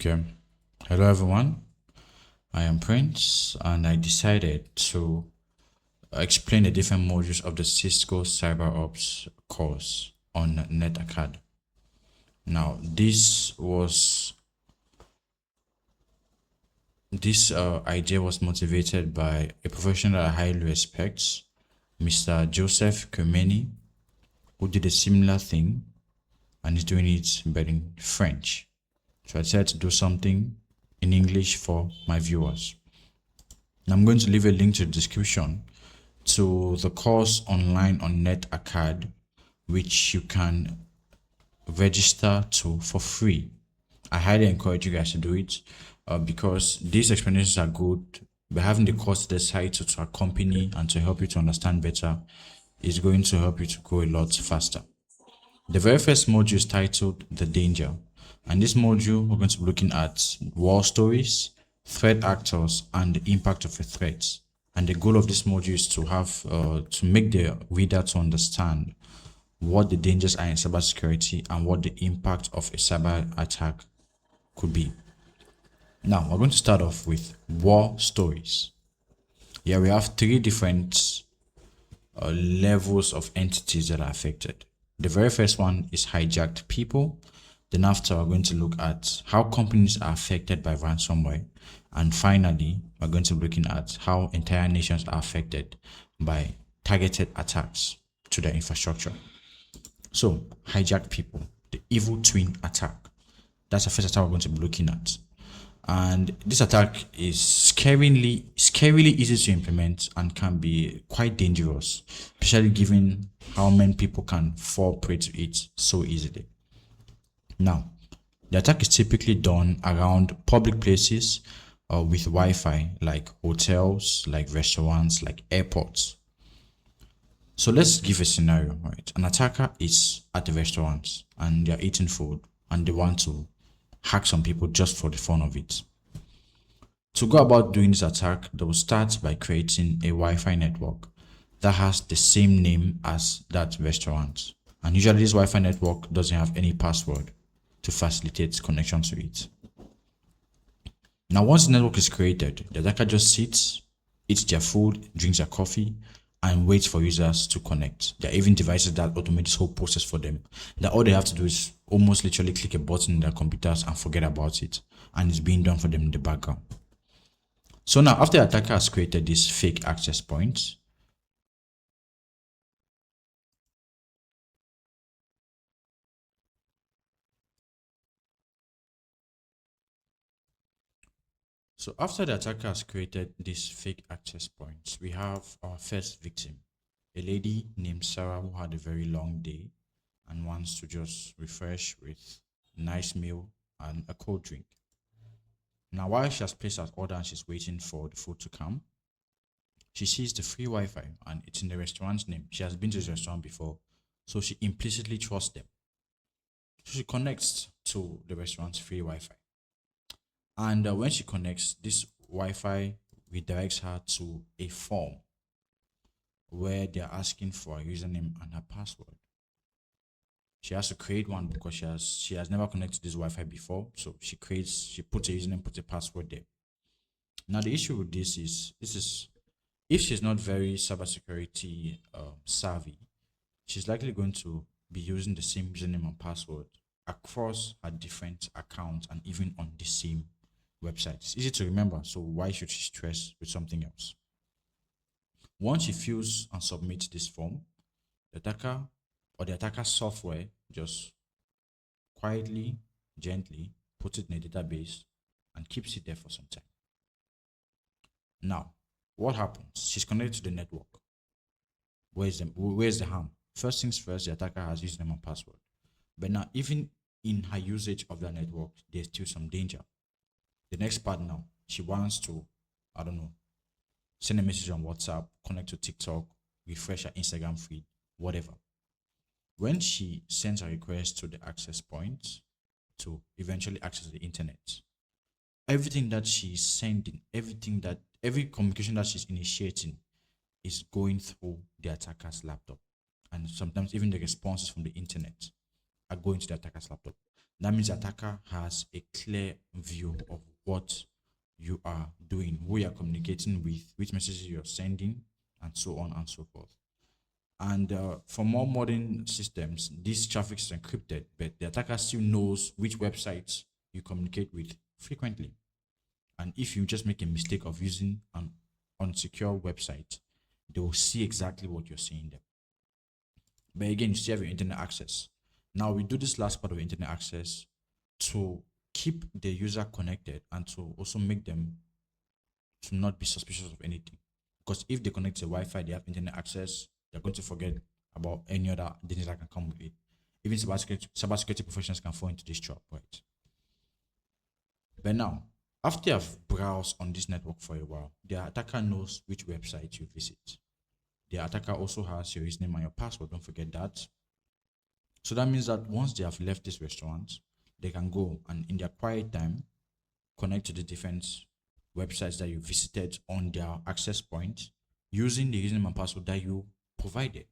Okay. Hello, everyone. I am Prince, and I decided to explain the different modules of the Cisco CyberOps course on NetAcad. Now, this idea was motivated by a professional I highly respect, Mr. Joseph Kermeni, who did a similar thing and is doing it but in French. So I decided to do something in English for my viewers. I'm going to leave a link to the description to the course online on NetAcad, which you can register to for free. I highly encourage you guys to do it because these explanations are good, but having the course to the site to accompany and to help you to understand better is going to help you to go a lot faster. The very first module is titled The Danger, and this module we're going to be looking at war stories, threat actors, and the impact of a threat. And the goal of this module is to have to make the reader to understand what the dangers are in cybersecurity and what the impact of a cyber attack could be. Now we're going to start off with war stories. Here we have three different levels of entities that are affected. The very first one is hijacked people. Then after, we're going to look at how companies are affected by ransomware. And finally, we're going to be looking at how entire nations are affected by targeted attacks to their infrastructure. So, hijacked people, the evil twin attack. That's the first attack we're going to be looking at. And this attack is scarily easy to implement and can be quite dangerous, especially given how many people can fall prey to it so easily. Now, the attack is typically done around public places with Wi-Fi, like hotels, like restaurants, like airports. So let's give a scenario, right? An attacker is at the restaurant and they're eating food and they want to hack some people just for the fun of it. To go about doing this attack, they will start by creating a Wi-Fi network that has the same name as that restaurant. And usually this Wi-Fi network doesn't have any password to facilitate connection to it. Now, once the network is created, the attacker just sits, eats their food, drinks their coffee, and waits for users to connect. There are even devices that automate this whole process for them. That all they have to do is almost literally click a button in their computers and forget about it. And it's being done for them in the background. So now, after the attacker has created these fake access points, so after the attacker has created these fake access points, we have our first victim, a lady named Sarah who had a very long day and wants to just refresh with a nice meal and a cold drink. Now, while she has placed her order and she's waiting for the food to come, she sees the free Wi-Fi and it's in the restaurant's name. She has been to this restaurant before, so she implicitly trusts them. So she connects to the restaurant's free Wi-Fi. And when she connects, this Wi-Fi redirects her to a form where they're asking for a username and her password. She has to create one because she has never connected to this Wi-Fi before. So she puts a username, puts a password there. Now the issue with this is if she's not very cybersecurity savvy, she's likely going to be using the same username and password across her different accounts and even on the same website. It's easy to remember, so why should she stress with something else? Once she fills and submits this form, the attacker or the attacker software just quietly, gently puts it in a database and keeps it there for some time. Now, what happens? She's connected to the network. Where's the harm? First things first, the attacker has username and password. But now, even in her usage of the network, there's still some danger. The next part now, she wants to, I don't know, send a message on WhatsApp, connect to TikTok, refresh her Instagram feed, whatever. When she sends a request to the access point to eventually access the internet, everything that she's sending, every communication that she's initiating is going through the attacker's laptop. And sometimes even the responses from the internet are going to the attacker's laptop. That means the attacker has a clear view of what you are doing, who you are communicating with, which messages you're sending, and so on and so forth. And for more modern systems, this traffic is encrypted, but the attacker still knows which websites you communicate with frequently. And if you just make a mistake of using an unsecure website, they will see exactly what you're saying there. But again, you still have your internet access. Now we do this last part of internet access to keep the user connected and to also make them to not be suspicious of anything. Because if they connect to Wi-Fi, they have internet access, they're going to forget about any other things that can come with it. Even cybersecurity professionals can fall into this trap, right? But now, after you've browsed on this network for a while, the attacker knows which website you visit. The attacker also has your username and your password. Don't forget that. So that means that once they have left this restaurant, they can go and in their quiet time connect to the different websites that you visited on their access point using the username and password that you provided.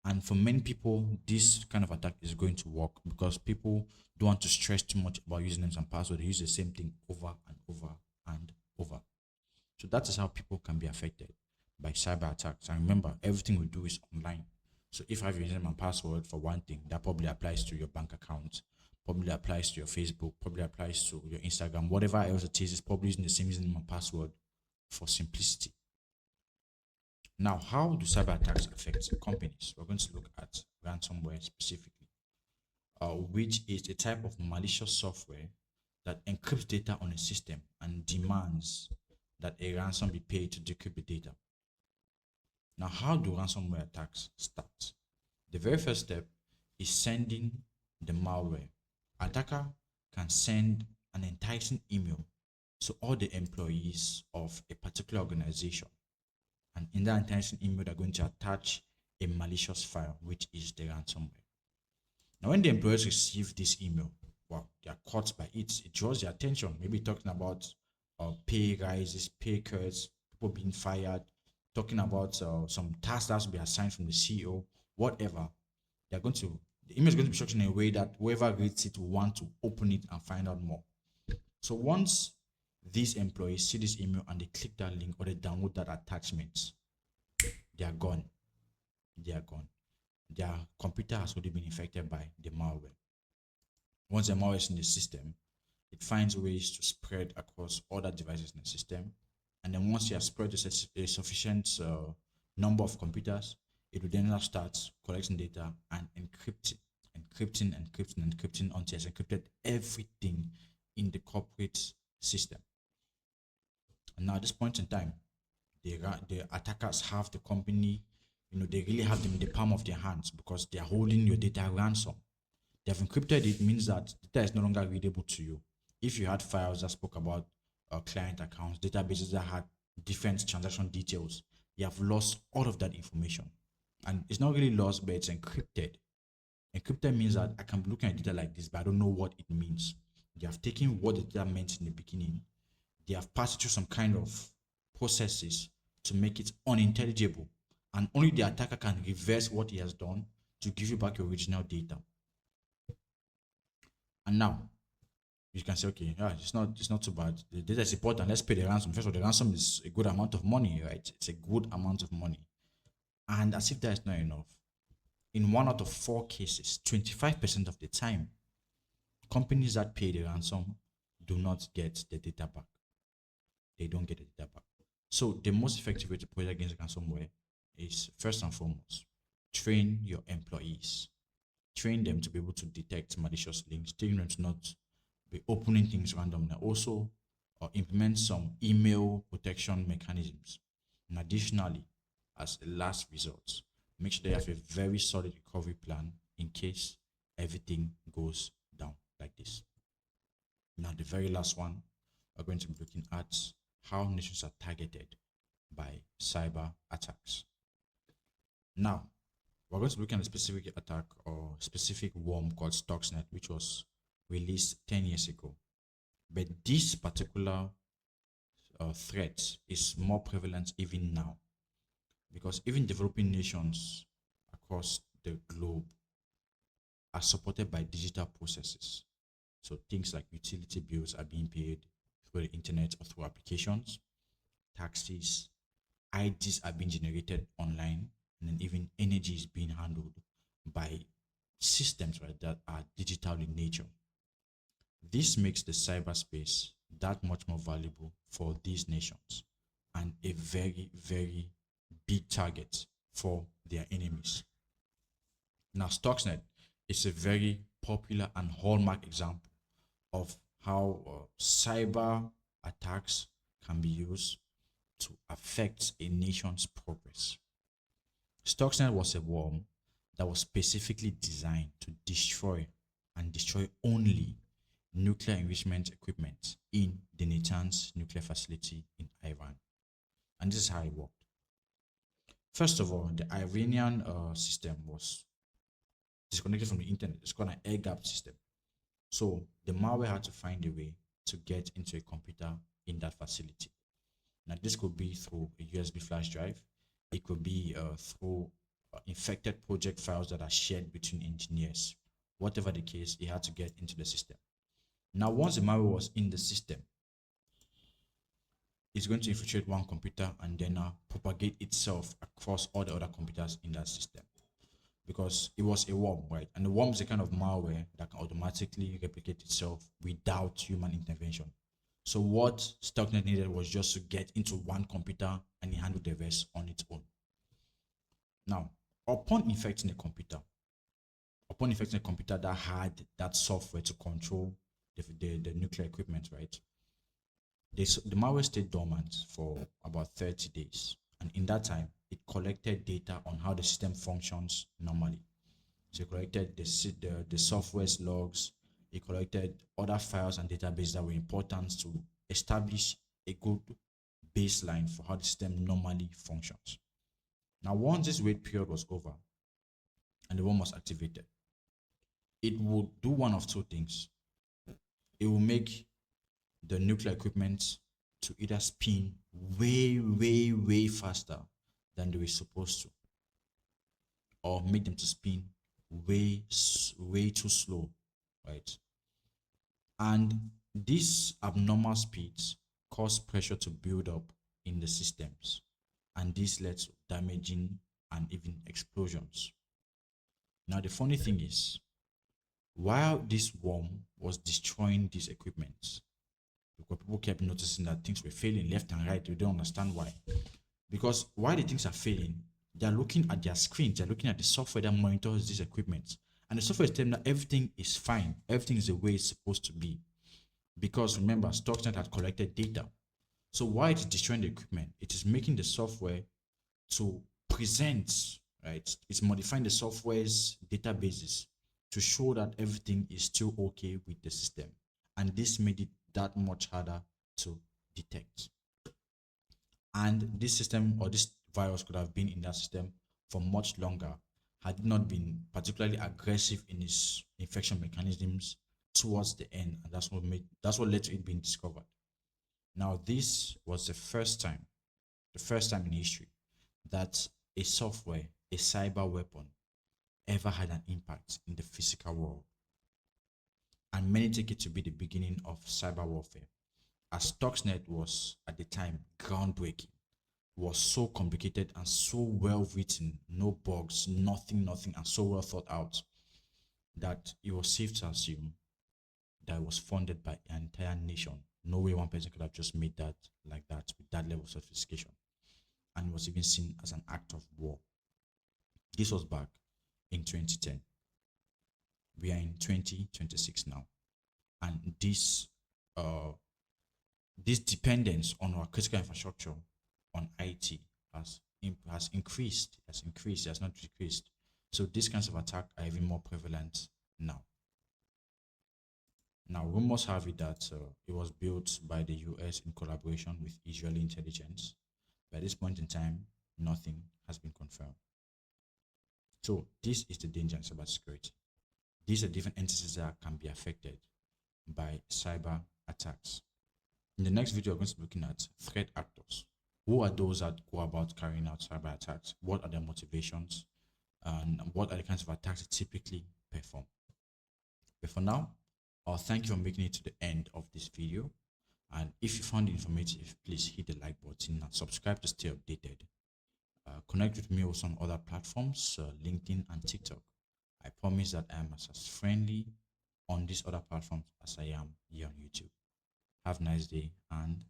And for many people, this kind of attack is going to work because people don't want to stress too much about usernames and passwords. They use the same thing over and over and over. So that is how people can be affected by cyber attacks. And remember, everything we do is online. So if I have your username and password for one thing, that probably applies to your bank account, probably applies to your Facebook, probably applies to your Instagram, whatever else it is probably using the same username and password for simplicity. Now, how do cyber attacks affect companies? We're going to look at ransomware specifically, which is a type of malicious software that encrypts data on a system and demands that a ransom be paid to decrypt the data. Now, how do ransomware attacks start? The very first step is sending the malware. Attacker can send an enticing email to all the employees of a particular organization. And in that enticing email, they're going to attach a malicious file, which is the ransomware. Now, when the employees receive this email, well, they are caught by it. It draws their attention. Maybe talking about pay rises, pay cuts, people being fired, talking about some tasks that will be assigned from the CEO, whatever. The email is going to be structured in a way that whoever reads it will want to open it and find out more. So once these employees see this email and they click that link or they download that attachment, they are gone. They are gone. Their computer has already been infected by the malware. Once the malware is in the system, it finds ways to spread across other devices in the system. And then once you have spread a sufficient number of computers, it will then start collecting data and encrypting until it's encrypted everything in the corporate system. And now at this point in time, the attackers have the company, they really have them in the palm of their hands because they are holding your data ransom. They have encrypted it, means that data is no longer readable to you. If you had files that spoke about client accounts, databases that had different transaction details, you have lost all of that information. And it's not really lost, but it's encrypted. Encrypted means that I can be looking at data like this, but I don't know what it means. They have taken what the data meant in the beginning. They have passed it through some kind of processes to make it unintelligible. And only the attacker can reverse what he has done to give you back your original data. And now, you can say, okay, yeah, it's not too bad. The data is important. Let's pay the ransom. First of all, the ransom is a good amount of money, right? It's a good amount of money. And as if that is not enough, in 1 out of 4 cases, 25% of the time, companies that pay the ransom do not get the data back. They don't get the data back. So the most effective way to protect against ransomware is, first and foremost, train your employees. Train them to be able to detect malicious links. Train them to not be opening things randomly. Also, implement some email protection mechanisms. And additionally, as a last resort, make sure they have a very solid recovery plan in case everything goes down like this. Now, the very last one, we're going to be looking at how nations are targeted by cyber attacks. Now, we're going to look at a specific attack or specific worm called Stuxnet, which was released 10 years ago. But this particular threat is more prevalent even now, because even developing nations across the globe are supported by digital processes. So things like utility bills are being paid through the internet or through applications, taxes, IDs are being generated online, and then even energy is being handled by systems, right, that are digital in nature. This makes the cyberspace that much more valuable for these nations and a very, very big target for their enemies. Now, Stuxnet is a very popular and hallmark example of how cyber attacks can be used to affect a nation's progress. Stuxnet was a worm that was specifically designed to destroy and destroy only nuclear enrichment equipment in the Natanz nuclear facility in Iran. And this is how it worked. First of all, the Iranian system was disconnected from the internet. It's called an air gap system. So the malware had to find a way to get into a computer in that facility. Now, this could be through a USB flash drive. It could be through infected project files that are shared between engineers. Whatever the case, it had to get into the system. Now, once the malware was in the system, it's going to infiltrate one computer and then propagate itself across all the other computers in that system. Because it was a worm, right? And the worm is a kind of malware that can automatically replicate itself without human intervention. So what Stuxnet needed was just to get into one computer and it handled the rest on its own. Now, upon infecting a computer that had that software to control the nuclear equipment, right? The malware stayed dormant for about 30 days. And in that time, it collected data on how the system functions normally. So it collected the software's logs, it collected other files and databases that were important to establish a good baseline for how the system normally functions. Now, once this wait period was over and the worm was activated, it would do one of two things. It will make the nuclear equipment to either spin way, way, way faster than they were supposed to, or make them to spin way, way too slow, right? And these abnormal speeds cause pressure to build up in the systems, and this led to damaging and even explosions. Now, the funny thing is, while this worm was destroying these equipments, because people kept noticing that things were failing left and right, we don't understand why. Because while the things are failing, they're looking at their screens, they're looking at the software that monitors these equipment. And the software is telling them that everything is fine, everything is the way it's supposed to be. Because remember, Stuxnet had collected data. So while it is destroying the equipment, it is making the software to present, right? It's modifying the software's databases to show that everything is still okay with the system. And this made it that much harder to detect. And this system or this virus could have been in that system for much longer had it not been particularly aggressive in its infection mechanisms towards the end, and that's what led to it being discovered. Now, this was the first time in history that a software, a cyber weapon, ever had an impact in the physical world. And many take it to be the beginning of cyber warfare, as Stuxnet was at the time groundbreaking, was so complicated and so well written, no bugs, nothing, and so well thought out, that it was safe to assume that it was funded by an entire nation. No way one person could have just made that like that with that level of sophistication. And it was even seen as an act of war. This was back in 2010. We are in 2026 now. And this dependence on our critical infrastructure on IT has increased, it has not decreased. So these kinds of attacks are even more prevalent now. Now, rumors have it that it was built by the US in collaboration with Israeli intelligence. By this point in time, nothing has been confirmed. So this is the danger in cybersecurity. These are different entities that can be affected by cyber attacks. In the next video, we're going to be looking at threat actors. Who are those that go about carrying out cyber attacks? What are their motivations? And what are the kinds of attacks they typically perform? But for now, Thank you for making it to the end of this video. And if you found it informative, please hit the like button and subscribe to stay updated. Connect with me also on other platforms, LinkedIn and TikTok. I promise that I am as friendly on these other platforms as I am here on YouTube. Have a nice day and